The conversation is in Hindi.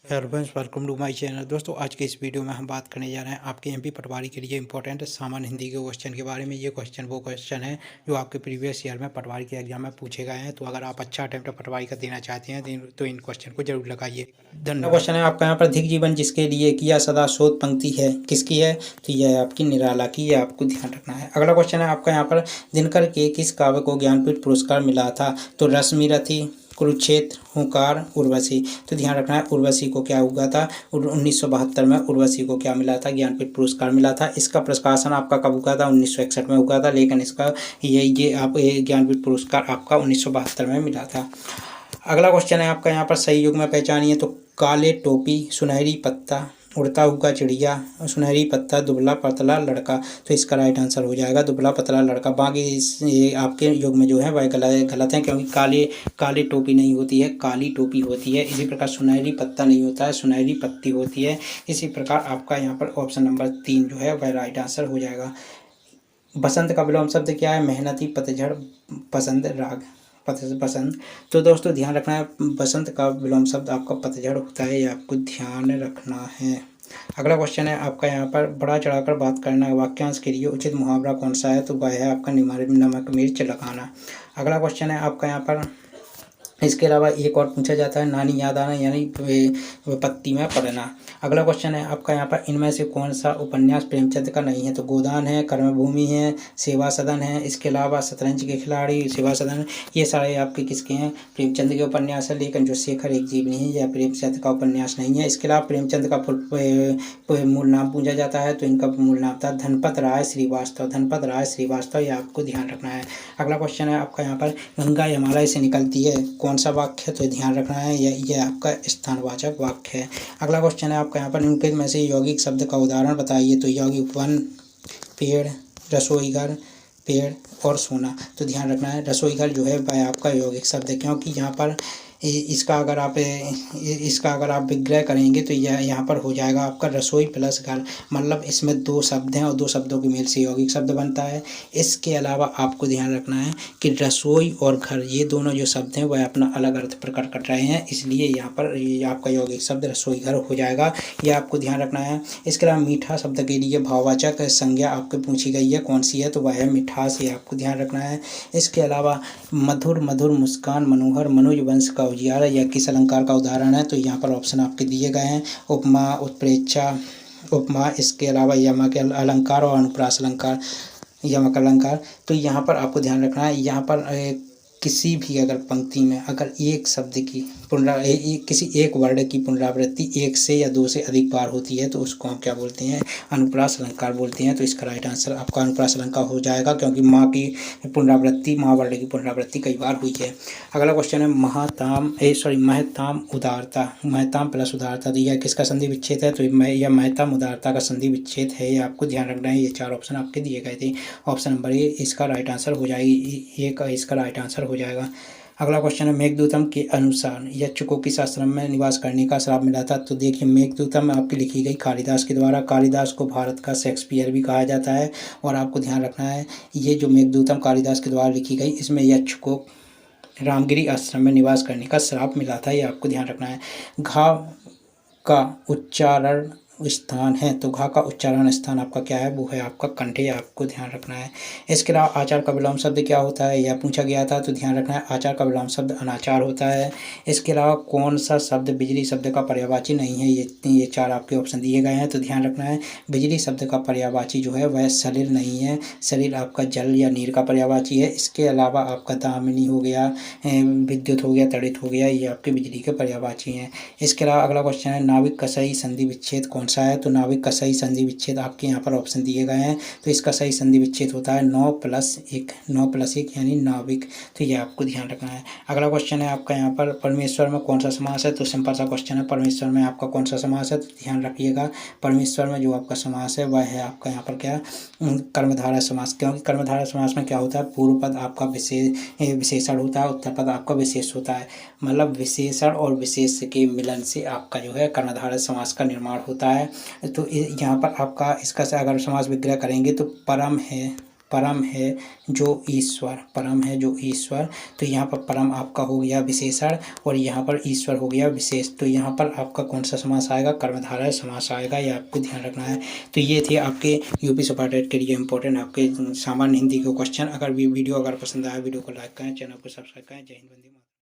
Harbans welcome to my channel. दोस्तों आज के इस वीडियो में हम बात करने जा रहे हैं आपके एमपी पटवारी के लिए इंपॉर्टेंट सामान्य हिंदी के क्वेश्चन के बारे में। ये क्वेश्चन वो क्वेश्चन है जो आपके प्रीवियस ईयर में पटवारी के एग्जाम में पूछे गए हैं। तो अगर आप अच्छा अटेम्प्ट पटवारी का देना चाहते हैं तो इन क्वेश्चन को जरूर लगाइए। धन्यवाद। क्वेश्चन है आपका यहाँ पर, अधिक जीवन जिसके लिए किया सदा शोध पंक्ति है किसकी है? तो यह है आपकी निराला की, यह आपको ध्यान रखना है। अगला क्वेश्चन है आपका यहाँ पर, दिनकर के किस काव्य को ज्ञानपीठ पुरस्कार मिला था? तो रश्मिरथी, कुरुक्षेत्र, हुंकार, उर्वशी। तो ध्यान रखना है उर्वशी को क्या हुआ था, 1972 में उर्वशी को क्या मिला था? ज्ञानपीठ पुरस्कार मिला था। इसका प्रकाशन आपका कब हुआ था? 1961 में हुआ था, लेकिन इसका ये ज्ञानपीठ पुरस्कार आपका 1972 में मिला था। अगला क्वेश्चन है आपका यहाँ पर, सही युग में पहचानिए। तो काले टोपी, सुनहरी पत्ता, उड़ता हुआ चिड़िया, सुनहरी पत्ता, दुबला पतला लड़का। तो इसका राइट आंसर हो जाएगा दुबला पतला लड़का। बाकी ये आपके युग में जो है वह गलत है, क्योंकि काली टोपी नहीं होती है, काली टोपी होती है। इसी प्रकार सुनहरी पत्ता नहीं होता है, सुनहरी पत्ती होती है। इसी प्रकार आपका यहाँ पर ऑप्शन नंबर 3 जो है वह राइट आंसर हो जाएगा। बसंत का विलोम शब्द क्या है? मेहनती, पतझड़, पसंद, राग, पसंद। तो दोस्तों ध्यान रखना है, बसंत का विलोम शब्द आपका पतझड़ होता है, ये आपको ध्यान रखना है। अगला क्वेश्चन है आपका यहाँ पर, बड़ा चढ़ाकर बात करना वाक्यांश के लिए उचित मुहावरा कौन सा है? तो वह है आपका नमक मिर्च लगाना। अगला क्वेश्चन है आपका यहाँ पर, इसके अलावा एक और पूछा जाता है, नानी याद आना यानी विपत्ति में पढ़ना। अगला क्वेश्चन है आपका यहाँ पर, इनमें से कौन सा उपन्यास प्रेमचंद का नहीं है? तो गोदान है, कर्मभूमि है, सेवा सदन है, इसके अलावा शतरंज के खिलाड़ी, सेवा सदन, ये सारे आपके किसके हैं? प्रेमचंद के उपन्यास है। लेकिन जो शेखर एक जीवनी है यह प्रेमचंद का उपन्यास नहीं है। इसके अलावा प्रेमचंद का मूल नाम पूछा जाता है, तो इनका मूल नाम था धनपत राय श्रीवास्तव। धनपत राय श्रीवास्तव, ये आपको ध्यान रखना है। अगला क्वेश्चन है आपका यहाँ पर, गंगा हिमालय से निकलती है, कौन सा वाक्य है? तो ध्यान रखना है यह आपका स्थानवाचक वाक्य है। अगला क्वेश्चन है आपका यहाँ पर, निम्नलिखित में से यौगिक शब्द का उदाहरण बताइए। तो यौगिक वन, पेड़, रसोईघर, पेड़ और सोना। तो ध्यान रखना है रसोईघर जो है वह आपका यौगिक शब्द है, क्योंकि यहाँ पर इसका अगर आप विग्रह करेंगे तो यह यहाँ पर हो जाएगा आपका रसोई प्लस घर, मतलब इसमें दो शब्द हैं और दो शब्दों के मेल से यौगिक शब्द बनता है। इसके अलावा आपको ध्यान रखना है कि रसोई और घर ये दोनों जो शब्द हैं वह अपना अलग अर्थ प्रकट कर रहे हैं, इसलिए यहाँ पर ये आपका यौगिक शब्द रसोई घर हो जाएगा, यह आपको ध्यान रखना है। इसके अलावा मीठा शब्द के लिए भाववाचक संज्ञा आपको पूछी गई है, कौन सी है? तो वह है मिठास, ये आपको ध्यान रखना है। इसके अलावा मधुर, मधुर, मुस्कान, मनोहर, मनुज वंश का उजियारा, यह किस अलंकार का उदाहरण है? तो यहाँ पर ऑप्शन आपके दिए गए हैं, उपमा, उत्प्रेक्षा, उपमा, इसके अलावा यमक अलंकार और अनुप्रास अलंकार, यमक अलंकार। तो यहाँ पर आपको ध्यान रखना है, यहाँ पर किसी भी अगर पंक्ति में अगर एक शब्द की किसी एक वर्ण की पुनरावृत्ति एक से या दो से अधिक बार होती है तो उसको हम क्या बोलते हैं? अनुप्रास अलंकार बोलते हैं। तो इसका राइट आंसर आपका अनुप्रास अलंकार हो जाएगा, क्योंकि माँ वर्ण की पुनरावृत्ति कई बार हुई है। अगला क्वेश्चन है, महताम उदारता, महताम प्लस उदारता, तो यह किसका संधि विच्छेद है? तो यह महताम उदारता का संधि विच्छेद है, ये आपको ध्यान रखना है। ये 4 ऑप्शन आपके दिए गए थे, ऑप्शन नंबर ए इसका राइट आंसर हो जाएगी, इसका राइट आंसर हो जाएगा। अगला क्वेश्चन है, मेघदूतम के अनुसार यक्ष को किस आश्रम में निवास करने का श्राप मिला था? तो देखिए मेघदूतम आपकी लिखी गई कालिदास के द्वारा। कालिदास को भारत का शेक्सपियर भी कहा जाता है, और आपको ध्यान रखना है ये जो मेघदूतम कालिदास के द्वारा लिखी गई, इसमें यक्ष को रामगिरी आश्रम में निवास करने का श्राप मिला था, ये आपको ध्यान रखना है। घा का उच्चारण स्थान है, तो घा का उच्चारण स्थान आपका क्या है? वो है आपका कंठे, आपको ध्यान रखना है। इसके अलावा आचार का विलोम शब्द क्या होता है? यह पूछा गया था, तो ध्यान रखना है आचार का विलोम शब्द अनाचार होता है। इसके अलावा कौन सा शब्द बिजली शब्द का पर्यायवाची नहीं है? ये 4 आपके ऑप्शन दिए गए हैं, तो ध्यान रखना है बिजली शब्द का पर्यायवाची जो है वह सलिल नहीं है, सलिल आपका जल या नीर का पर्यायवाची है। इसके अलावा आपका दामिनी हो गया, विद्युत हो गया, तड़ित हो गया, ये आपके बिजली के पर्यायवाची हैं। इसके अलावा अगला क्वेश्चन है, नाविक का सही संधि विच्छेद कौन सा है? तो नाविक का सही संधि विच्छेद आपके यहाँ पर ऑप्शन दिए गए हैं, तो इसका सही संधि विच्छेद होता है 9+1 यानी नाविक, तो ये आपको ध्यान रखना है। अगला क्वेश्चन है आपका यहाँ पर, परमेश्वर में कौन सा समास है? तो सिंपल सा क्वेश्चन है, परमेश्वर में आपका कौन सा समास है? तो ध्यान रखिएगा परमेश्वर में जो आपका समास है वह है आपका यहाँ पर क्या? कर्मधारय समास, क्योंकि कर्मधारय समास में क्या होता है? पूर्व पद आपका विशेषण होता है, उत्तर पद आपका विशेष होता है, मतलब विशेषण और विशेष के मिलन से आपका जो है कर्मधारय समास का निर्माण होता है। तो यहाँ पर आपका इसका से अगर समास विग्रह करेंगे तो परम है, परम है जो ईश्वर, परम है जो ईश्वर। तो यहाँ पर परम आपका हो गया विशेषण और यहाँ पर ईश्वर हो गया विशेष। तो यहाँ पर आपका कौन सा समास आएगा? कर्मधारय समास आएगा, ये आपको ध्यान रखना है। तो ये थे आपके यूपी सुपर टेट के लिए इंपॉर्टेंट आपके सामान्य हिंदी के क्वेश्चन। अगर वीडियो अगर पसंद आया, वीडियो को लाइक करें, चैनल को सब्सक्राइब करें। जय हिंद, वंदे मातरम।